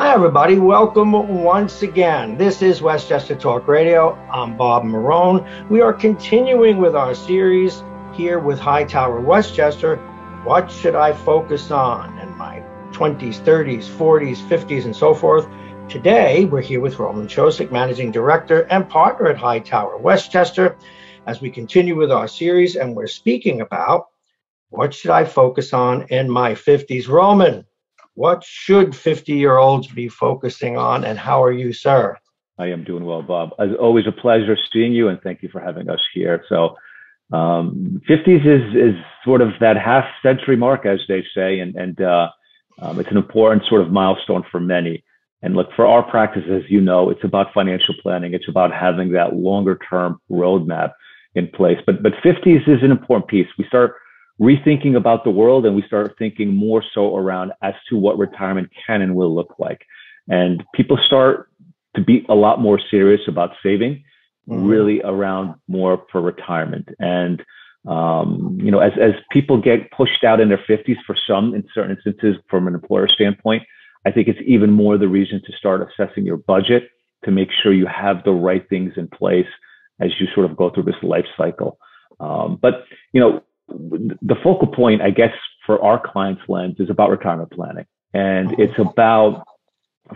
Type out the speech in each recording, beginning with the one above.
Hi, everybody. Welcome once again. This is Westchester Talk Radio. I'm Bob Marone. We are continuing with our series here with Hightower, Westchester. What should I focus on in my 20s, 30s, 40s, 50s, and so forth? Today, we're here with Roman Chosik, Managing Director and Partner at Hightower, Westchester, as we continue with our series, and we're speaking about what should I focus on in my 50s? Roman, what should 50-year-olds be focusing on, and how are you, sir? I am doing well, Bob. As always, a pleasure seeing you, and thank you for having us here. So 50s is sort of that half-century mark, as they say, and it's an important sort of milestone for many. And look, for our practice, as you know, it's about financial planning. It's about having that longer-term roadmap in place. But 50s is an important piece. We start rethinking about the world, and we start thinking more so around as to what retirement can and will look like. And people start to be a lot more serious about saving, really around more for retirement. And, as people get pushed out in their 50s for some, in certain instances, from an employer standpoint, I think it's even more the reason to start assessing your budget to make sure you have the right things in place as you sort of go through this life cycle. The focal point, I guess, for our clients' lens is about retirement planning. And it's about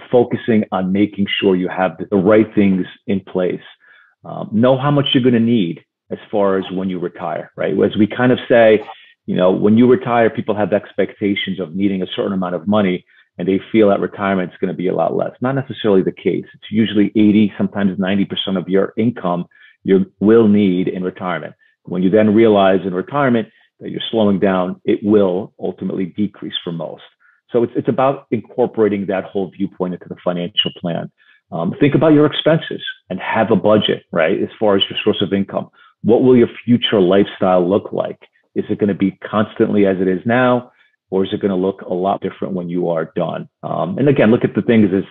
focusing on making sure you have the right things in place. Know how much you're going to need as far as when you retire, right? As we kind of say, when you retire, people have expectations of needing a certain amount of money, and they feel that retirement is going to be a lot less. Not necessarily the case. It's usually 80, sometimes 90% of your income you will need in retirement. When you then realize in retirement that you're slowing down, it will ultimately decrease for most. So it's about incorporating that whole viewpoint into the financial plan. Think about your expenses and have a budget, right? As far as your source of income, what will your future lifestyle look like? Is it going to be constantly as it is now, or is it going to look a lot different when you are done? And again, look at the things as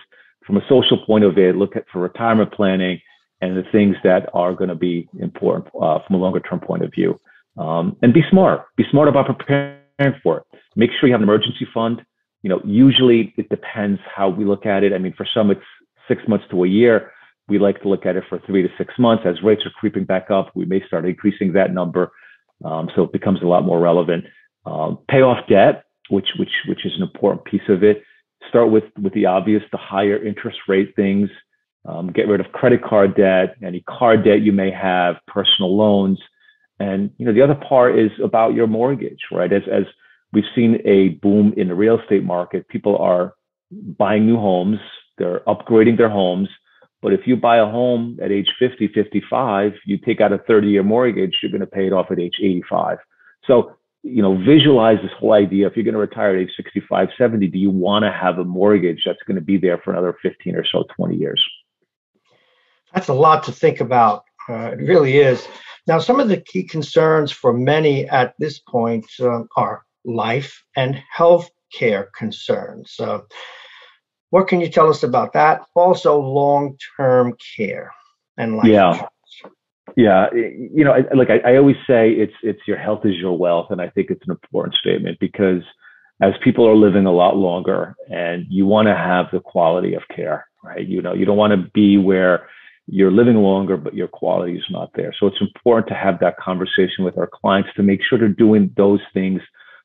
from a social point of view, look at for retirement planning and the things that are going to be important from a longer term point of view. And be smart about preparing for it. Make sure you have an emergency fund. Usually it depends how we look at it. I mean, for some, it's 6 months to a year. We like to look at it for 3 to 6 months. As rates are creeping back up, we may start increasing that number. So it becomes a lot more relevant. Pay off debt, which is an important piece of it. Start with the obvious, the higher interest rate things. Get rid of credit card debt, any card debt you may have, personal loans. And, the other part is about your mortgage, right? As we've seen a boom in the real estate market, people are buying new homes, they're upgrading their homes. But if you buy a home at age 50, 55, you take out a 30-year mortgage, you're going to pay it off at age 85. So, visualize this whole idea. If you're going to retire at age 65, 70, do you want to have a mortgage that's going to be there for another 15 or so, 20 years? That's a lot to think about. It really is. Now, some of the key concerns for many at this point are life and health care concerns. What can you tell us about that? Also, long-term care and life insurance. Yeah. I always say it's your health is your wealth. And I think it's an important statement because as people are living a lot longer and you want to have the quality of care, right? You don't want to be where you're living longer, but your quality is not there. So it's important to have that conversation with our clients to make sure they're doing those things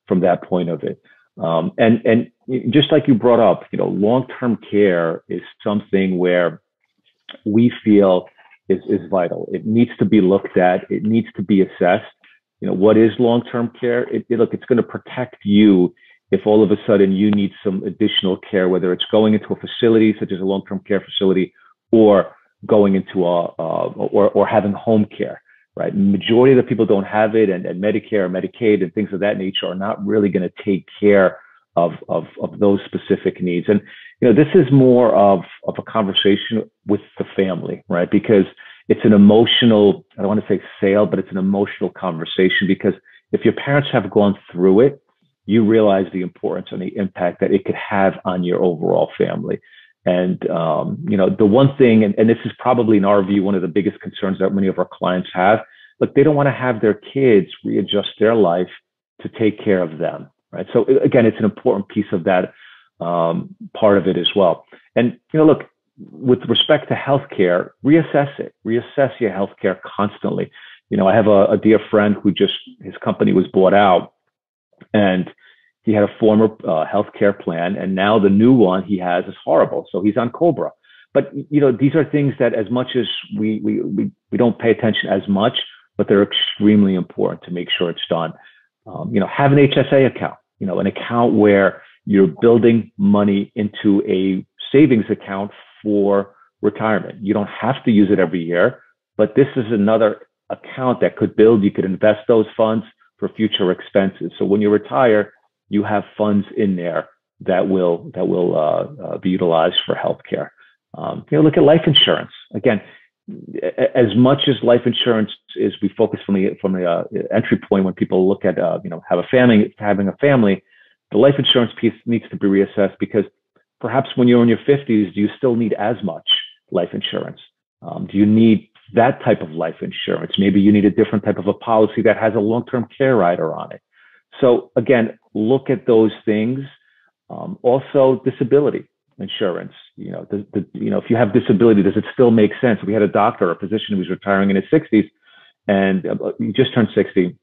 from that point of it. And just like you brought up, long-term care is something where we feel is vital. It needs to be looked at. It needs to be assessed. What is long-term care? It's going to protect you if all of a sudden you need some additional care, whether it's going into a facility such as a long-term care facility or going into or having home care, right? Majority of the people don't have it, and Medicare or Medicaid and things of that nature are not really going to take care of those specific needs. And this is more of a conversation with the family, right? Because it's an emotional, I don't want to say sale, but it's an emotional conversation because if your parents have gone through it, you realize the importance and the impact that it could have on your overall family. And, the one thing, and this is probably in our view, one of the biggest concerns that many of our clients have, look, they don't want to have their kids readjust their life to take care of them, right? So again, it's an important piece of that part of it as well. And, look, with respect to healthcare, reassess it, reassess your healthcare constantly. I have a dear friend who his company was bought out, and he had a former healthcare plan, and now the new one he has is horrible. So he's on Cobra. But, these are things that, as much as we don't pay attention as much, but they're extremely important to make sure it's done. Have an HSA account, an account where you're building money into a savings account for retirement. You don't have to use it every year, but this is another account that could build. You could invest those funds for future expenses. So when you retire, you have funds in there that will be utilized for healthcare. Look at life insurance. Again, as much as life insurance is, we focus from the entry point when people look at having a family, the life insurance piece needs to be reassessed, because perhaps when you're in your 50s, do you still need as much life insurance? Do you need that type of life insurance? Maybe you need a different type of a policy that has a long-term care rider on it. So again, look at those things. Also, disability insurance. If you have disability, does it still make sense? We had a doctor, a physician who was retiring in his 60s, and he just turned 60,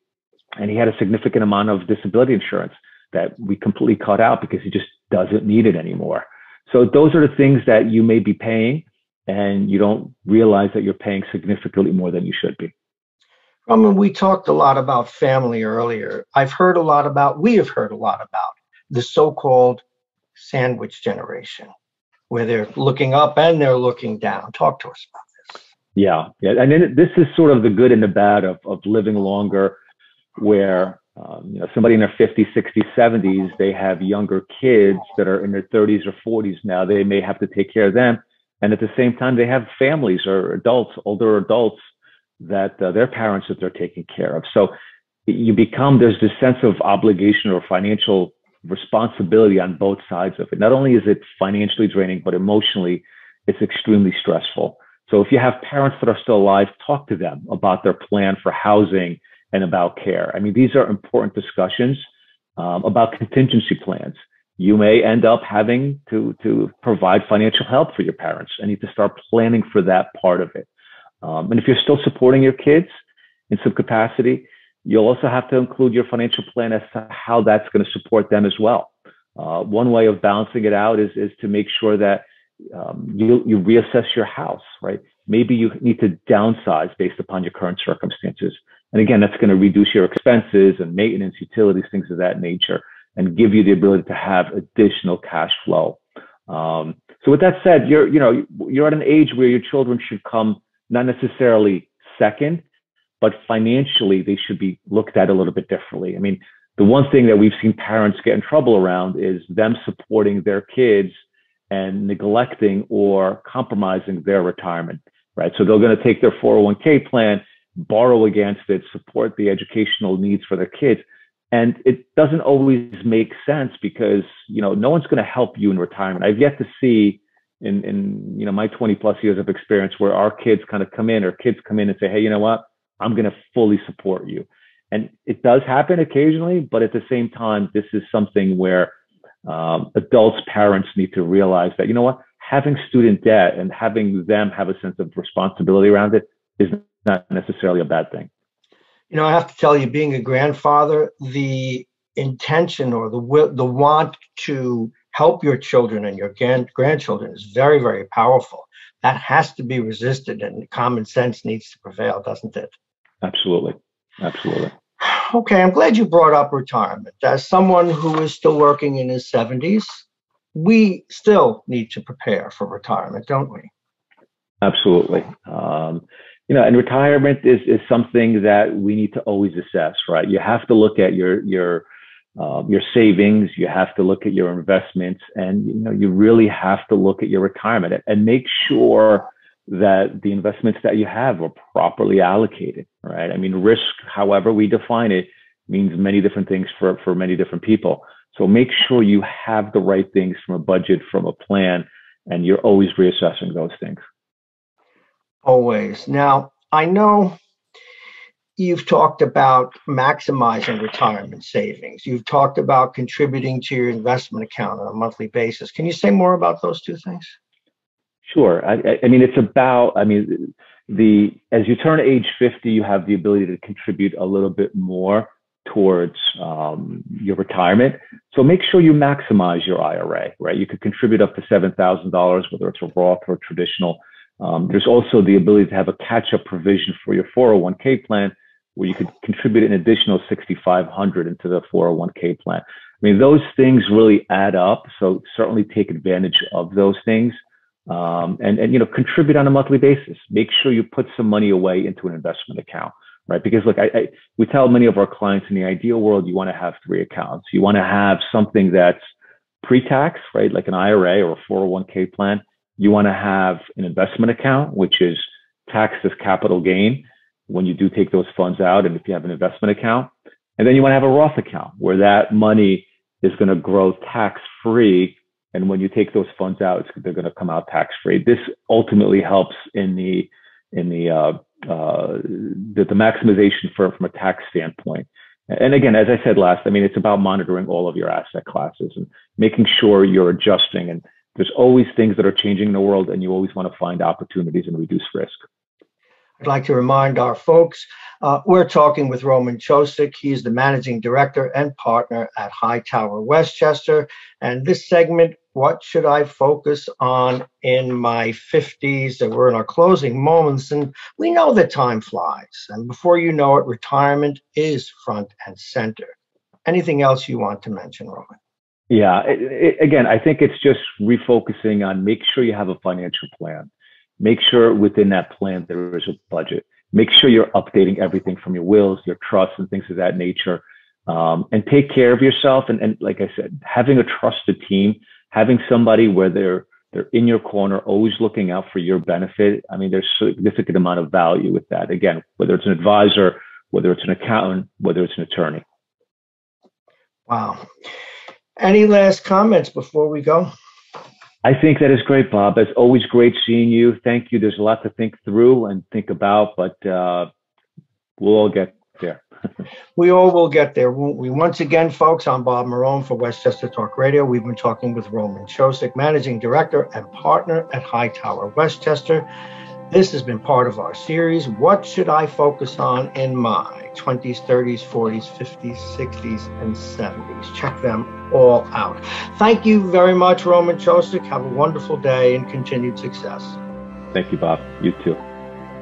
and he had a significant amount of disability insurance that we completely cut out because he just doesn't need it anymore. So those are the things that you may be paying, and you don't realize that you're paying significantly more than you should be. We talked a lot about family earlier. We have heard a lot about the so-called sandwich generation, where they're looking up and they're looking down. Talk to us about this. Yeah. And then this is sort of the good and the bad of living longer, where somebody in their 50s, 60s, 70s, they have younger kids that are in their 30s or 40s now. They may have to take care of them. And at the same time, they have families or adults, older adults, that their parents that they're taking care of. So there's this sense of obligation or financial responsibility on both sides of it. Not only is it financially draining, but emotionally, it's extremely stressful. So if you have parents that are still alive, talk to them about their plan for housing and about care. I mean, these are important discussions about contingency plans. You may end up having to provide financial help for your parents, and need to start planning for that part of it. And if you're still supporting your kids in some capacity, you'll also have to include your financial plan as to how that's going to support them as well. One way of balancing it out is to make sure that you reassess your house, right? Maybe you need to downsize based upon your current circumstances. And again, that's going to reduce your expenses and maintenance, utilities, things of that nature, and give you the ability to have additional cash flow. So with that said, you're at an age where your children should come not necessarily second, but financially they should be looked at a little bit differently. I mean, the one thing that we've seen parents get in trouble around is them supporting their kids and neglecting or compromising their retirement, right? So they're going to take their 401k plan, borrow against it, support the educational needs for their kids. And it doesn't always make sense, because, no one's going to help you in retirement. I've yet to see in my 20 plus years of experience where our kids kind of come in, or kids come in and say, hey, you know what, I'm going to fully support you. And it does happen occasionally, but at the same time, this is something where adults, parents need to realize that, having student debt and having them have a sense of responsibility around it is not necessarily a bad thing. I have to tell you, being a grandfather, the intention or the want to help your children and your grandchildren is very, very powerful. That has to be resisted, and common sense needs to prevail, doesn't it? Absolutely. Absolutely. Okay, I'm glad you brought up retirement. As someone who is still working in his 70s, we still need to prepare for retirement, don't we? Absolutely. And retirement is something that we need to always assess, right? You have to look at your savings, you have to look at your investments, and you really have to look at your retirement and make sure that the investments that you have are properly allocated, right? I mean, risk, however we define it, means many different things for many different people. So make sure you have the right things from a budget, from a plan, and you're always reassessing those things. Always. Now, I know you've talked about maximizing retirement savings. You've talked about contributing to your investment account on a monthly basis. Can you say more about those two things? Sure. I mean, it's about, I mean, as you turn age 50, you have the ability to contribute a little bit more towards your retirement. So make sure you maximize your IRA, right? You could contribute up to $7,000, whether it's a Roth or traditional. There's also the ability to have a catch-up provision for your 401k plan, where you could contribute an additional $6,500 into the 401k plan. I mean, those things really add up. So certainly take advantage of those things. And you know, contribute on a monthly basis. Make sure you put some money away into an investment account, right? Because look, we tell many of our clients, in the ideal world, you want to have 3 accounts. You want to have something that's pre-tax, right? Like an IRA or a 401k plan. You want to have an investment account, which is taxed as capital gain when you do take those funds out, and if you have an investment account. And then you want to have a Roth account where that money is going to grow tax-free. And when you take those funds out, they're going to come out tax-free. This ultimately helps in the maximization from a tax standpoint. And again, as I said last, I mean, it's about monitoring all of your asset classes and making sure you're adjusting. And there's always things that are changing in the world, and you always want to find opportunities and reduce risk. I'd like to remind our folks, we're talking with Roman Chosik. He's the managing director and partner at Hightower Westchester. And this segment, what should I focus on in my 50s? And we're in our closing moments, and we know that time flies. And before you know it, retirement is front and center. Anything else you want to mention, Roman? Yeah, again, I think it's just refocusing on make sure you have a financial plan. Make sure within that plan there is a budget. Make sure you're updating everything from your wills, your trusts, and things of that nature. And take care of yourself. And like I said, having a trusted team, having somebody where they're in your corner, always looking out for your benefit. I mean, there's a significant amount of value with that. Again, whether it's an advisor, whether it's an accountant, whether it's an attorney. Wow. Any last comments before we go? I think that is great, Bob. It's always great seeing you. Thank you. There's a lot to think through and think about, but we'll all get there. We all will get there. We once again, folks, I'm Bob Marone for Westchester Talk Radio. We've been talking with Roman Chosik, managing director and partner at Hightower Westchester. This has been part of our series, What Should I Focus On in My 20s, 30s, 40s, 50s, 60s, and 70s? Check them all out. Thank you very much, Roman Chosik. Have a wonderful day and continued success. Thank you, Bob. You too.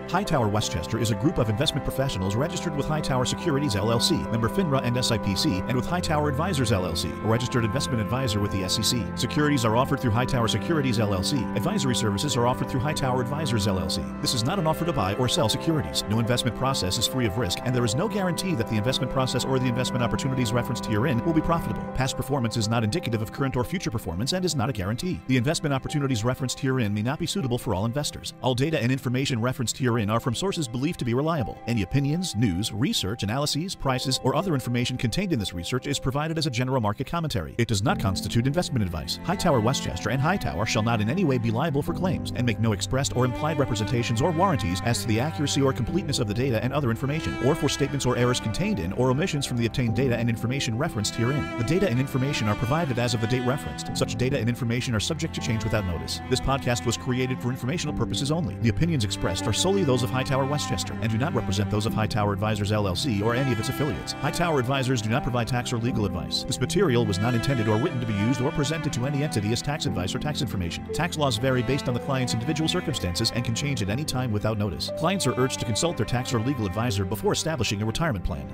Hightower Westchester is a group of investment professionals registered with Hightower Securities LLC, member FINRA and SIPC, and with Hightower Advisors LLC, a registered investment advisor with the SEC. Securities are offered through Hightower Securities LLC. Advisory services are offered through Hightower Advisors LLC. This is not an offer to buy or sell securities. No investment process is free of risk, and there is no guarantee that the investment process or the investment opportunities referenced herein will be profitable. Past performance is not indicative of current or future performance and is not a guarantee. The investment opportunities referenced herein may not be suitable for all investors. All data and information referenced herein are from sources believed to be reliable. Any opinions, news, research, analyses, prices, or other information contained in this research is provided as a general market commentary. It does not constitute investment advice. Hightower Westchester and Hightower shall not in any way be liable for claims and make no expressed or implied representations or warranties as to the accuracy or completeness of the data and other information, or for statements or errors contained in or omissions from the obtained data and information referenced herein. The data and information are provided as of the date referenced. Such data and information are subject to change without notice. This podcast was created for informational purposes only. The opinions expressed are solely those of Hightower Westchester and do not represent those of Hightower Advisors LLC or any of its affiliates. Hightower Advisors do not provide tax or legal advice. This material was not intended or written to be used or presented to any entity as tax advice or tax information. Tax laws vary based on the client's individual circumstances and can change at any time without notice. Clients are urged to consult their tax or legal advisor before establishing a retirement plan.